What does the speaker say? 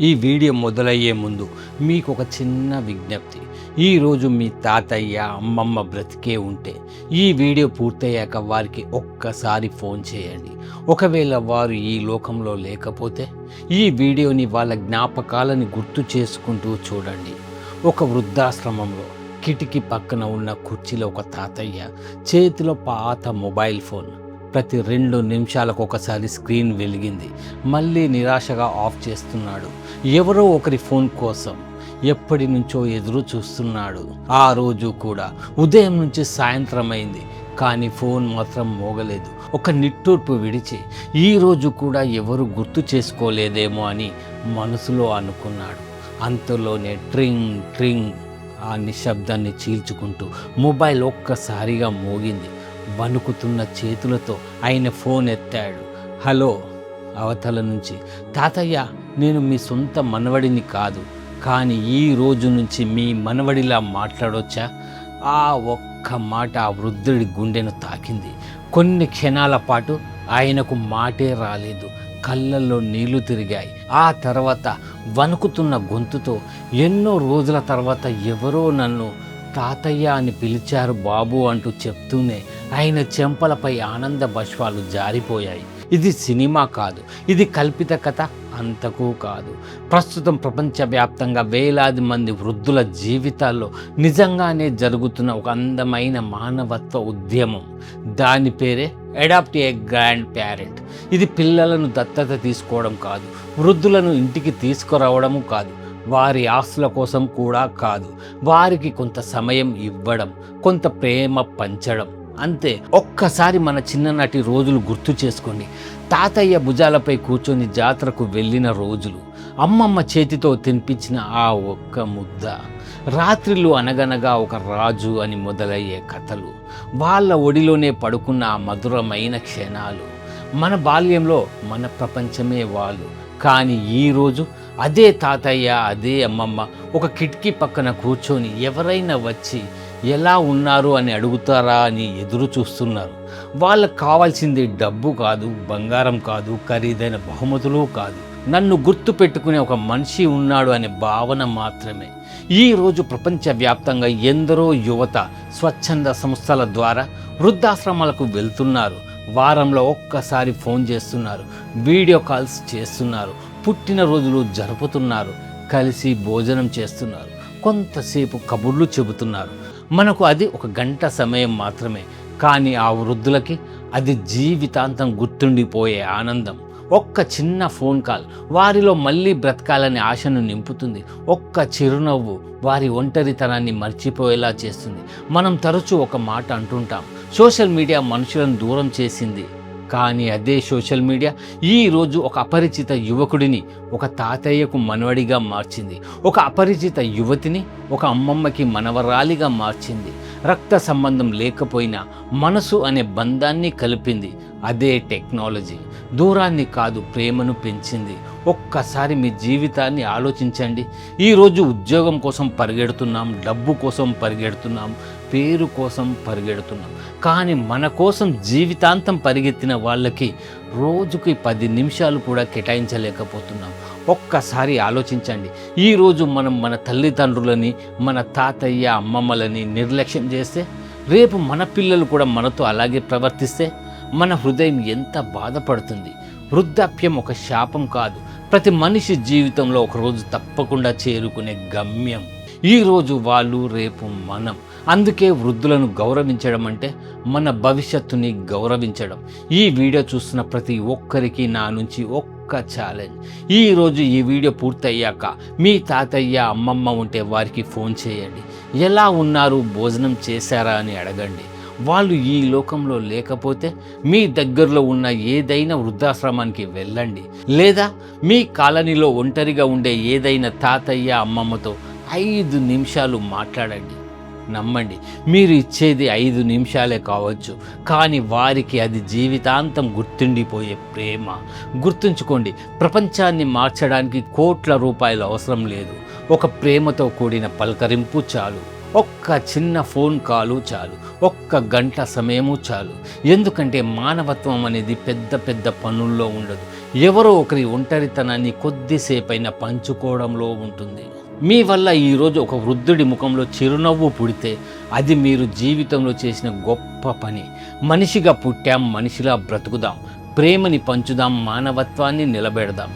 ఈ వీడియో మొదలయ్యే ముందు మీకు ఒక చిన్న విజ్ఞప్తి. ఈరోజు మీ తాతయ్య అమ్మమ్మ బ్రతికే ఉంటే ఈ వీడియో పూర్తయ్యాక వారికి ఒక్కసారి ఫోన్ చేయండి. ఒకవేళ వారు ఈ లోకంలో లేకపోతే ఈ వీడియోని వాళ్ళ జ్ఞాపకాలని గుర్తు చేసుకుంటూ చూడండి. ఒక వృద్ధాశ్రమంలో కిటికీ పక్కన ఉన్న కుర్చీలో ఒక తాతయ్య, చేతిలో పాత మొబైల్ ఫోన్. ప్రతి 2 నిమిషాలకు ఒకసారి స్క్రీన్ వెలిగింది, మళ్ళీ నిరాశగా ఆఫ్ చేస్తున్నాడు. ఎవరో ఒకరి ఫోన్ కోసం ఎప్పటి నుంచో ఎదురు చూస్తున్నాడు. ఆ రోజు కూడా ఉదయం నుంచి సాయంత్రం అయింది, కానీ ఫోన్ మాత్రం మోగలేదు. ఒక నిట్టూర్పు విడిచి ఈ రోజు కూడా ఎవరు గుర్తు చేసుకోలేదేమో అని మనసులో అనుకున్నాడు. అంతలోనే ట్రింగ్ ట్రింగ్ ఆ నిశ్శబ్దాన్ని చీల్చుకుంటూ మొబైల్ ఒక్కసారిగా మోగింది. వణుకుతున్న చేతులతో ఆయన ఫోన్ ఎత్తాడు. హలో అవతల నుంచి. తాతయ్య, నేను మీ సొంత మనవడిని కాదు, కానీ ఈ రోజు నుంచి మీ మనవడిలా మాట్లాడొచ్చా? ఆ ఒక్క మాట ఆ వృద్ధుడి గుండెను తాకింది. కొన్ని క్షణాల పాటు ఆయనకు మాటే రాలేదు, కళ్ళల్లో నీళ్లు తిరిగాయి. ఆ తర్వాత వణుకుతున్న గొంతుతో, ఎన్నో రోజుల తర్వాత ఎవరో నన్ను తాతయ్య అని పిలిచారు బాబు అంటూ చెప్తూనే ఆయన చెంపలపై ఆనంద బాష్పాలు జారిపోయాయి. ఇది సినిమా కాదు, ఇది కల్పిత కథ అంతకు కాదు. ప్రస్తుతం ప్రపంచవ్యాప్తంగా వేలాది మంది వృద్ధుల జీవితాల్లో నిజంగానే జరుగుతున్న ఒక అందమైన మానవత్వ ఉద్యమం. దాని పేరే అడాప్ట్ ఏ గ్రాండ్ పేరెంట్. ఇది పిల్లలను దత్తత తీసుకోవడం కాదు, వృద్ధులను ఇంటికి తీసుకురావడము కాదు, వారి ఆస్తుల కోసం కూడా కాదు, వారికి కొంత సమయం ఇవ్వడం, కొంత ప్రేమ పంచడం, అంతే. ఒక్కసారి మన చిన్ననాటి రోజులు గుర్తు చేసుకోండి. తాతయ్య భుజాలపై కూర్చొని జాతరకు వెళ్ళిన రోజులు, అమ్మమ్మ చేతితో తినిపించిన ఆ ఒక్క ముద్ద, రాత్రిళ్ళు అనగనగా ఒక రాజు అని మొదలయ్యే కథలు, వాళ్ళ ఒడిలోనే పడుకున్న ఆ మధురమైన క్షణాలు. మన బాల్యంలో మన ప్రపంచమే వాళ్ళు. కానీ ఈరోజు అదే తాతయ్య, అదే అమ్మమ్మ ఒక కిటికీ పక్కన కూర్చొని ఎవరైనా వచ్చి ఎలా ఉన్నారు అని అడుగుతారా అని ఎదురు చూస్తున్నారు. వాళ్ళకు కావాల్సింది డబ్బు కాదు, బంగారం కాదు, ఖరీదైన బహుమతులు కాదు, నన్ను గుర్తు పెట్టుకునే ఒక మనిషి ఉన్నాడు అనే భావన మాత్రమే. ఈరోజు ప్రపంచవ్యాప్తంగా ఎందరో యువత స్వచ్ఛంద సంస్థల ద్వారా వృద్ధాశ్రమాలకు వెళ్తున్నారు. వారంలో ఒక్కసారి ఫోన్ చేస్తున్నారు, వీడియో కాల్స్ చేస్తున్నారు, పుట్టినరోజులు జరుపుతున్నారు, కలిసి భోజనం చేస్తున్నారు, కొంతసేపు కబుర్లు చెబుతున్నారు. మనకు అది ఒక గంట సమయం మాత్రమే, కానీ ఆ వృద్ధులకి అది జీవితాంతం గుర్తుండిపోయే ఆనందం. ఒక్క చిన్న ఫోన్ కాల్ వారిలో మళ్ళీ బ్రతకాలనే ఆశను నింపుతుంది. ఒక్క చిరునవ్వు వారి ఒంటరితనాన్ని మర్చిపోయేలా చేస్తుంది. మనం తరచూ ఒక మాట అంటుంటాం, సోషల్ మీడియా మనుషులను దూరం చేసింది. కానీ అదే సోషల్ మీడియా ఈరోజు ఒక అపరిచిత యువకుడిని ఒక తాతయ్యకు మనవడిగా మార్చింది, ఒక అపరిచిత యువతిని ఒక అమ్మమ్మకి మనవరాలిగా మార్చింది. రక్త సంబంధం లేకపోయినా మనసు అనే బంధాన్ని కలిపింది. అదే టెక్నాలజీ దూరాన్ని కాదు, ప్రేమను పెంచింది. ఒక్కసారి మీ జీవితాన్ని ఆలోచించండి. ఈరోజు ఉద్యోగం కోసం పరిగెడుతున్నాం, డబ్బు కోసం పరిగెడుతున్నాం, పేరు కోసం పరిగెడుతున్నాం, కానీ మన కోసం జీవితాంతం పరిగెత్తిన వాళ్ళకి రోజుకి 10 నిమిషాలు కూడా కేటాయించలేకపోతున్నాం. ఒక్కసారి ఆలోచించండి. ఈరోజు మనం మన తల్లిదండ్రులని, మన తాతయ్య అమ్మమ్మలని నిర్లక్ష్యం చేస్తే, రేపు మన పిల్లలు కూడా మనతో అలాగే ప్రవర్తిస్తే మన హృదయం ఎంత బాధపడుతుంది. వృద్ధాప్యం ఒక శాపం కాదు, ప్రతి మనిషి జీవితంలో ఒకరోజు తప్పకుండా చేరుకునే గమ్యం. ఈరోజు వాళ్ళు, రేపు మనం. అందుకే వృద్ధులను గౌరవించడం అంటే మన భవిష్యత్తుని గౌరవించడం. ఈ వీడియో చూస్తున్న ప్రతి ఒక్కరికి నా నుంచి ఒక్క ఛాలెంజ్. ఈరోజు ఈ వీడియో పూర్తయ్యాక మీ తాతయ్య అమ్మమ్మ ఉంటే వారికి ఫోన్ చేయండి. ఎలా ఉన్నారు, భోజనం చేశారా అని అడగండి. వాళ్ళు ఈ లోకంలో లేకపోతే మీ దగ్గరలో ఉన్న ఏదైనా వృద్ధాశ్రమానికి వెళ్ళండి, లేదా మీ కాలనీలో ఒంటరిగా ఉండే ఏదైనా తాతయ్య అమ్మమ్మతో 5 నిమిషాలు మాట్లాడండి. నమ్మండి, మీరు ఇచ్చేది 5 నిమిషాలే కావచ్చు, కానీ వారికి అది జీవితాంతం గుర్తుండిపోయే ప్రేమ. గుర్తుంచుకోండి, ప్రపంచాన్ని మార్చడానికి కోట్ల రూపాయలు అవసరం లేదు, ఒక ప్రేమతో కూడిన పలకరింపు చాలు. ఒక్క చిన్న ఫోన్ కాలు చాలు, ఒక్క గంట సమయము చాలు. ఎందుకంటే మానవత్వం అనేది పెద్ద పెద్ద పనుల్లో ఉండదు, ఎవరో ఒకరి ఒంటరితనాన్ని కొద్దిసేపైనా పంచుకోవడంలో ఉంటుంది. మీ వల్ల ఈరోజు ఒక వృద్ధుడి ముఖంలో చిరునవ్వు పుడితే అది మీరు జీవితంలో చేసిన గొప్ప పని. మనిషిగా పుట్టాం, మనిషిలా బ్రతుకుదాం, ప్రేమని పంచుదాం, మానవత్వాన్ని నిలబెడదాం.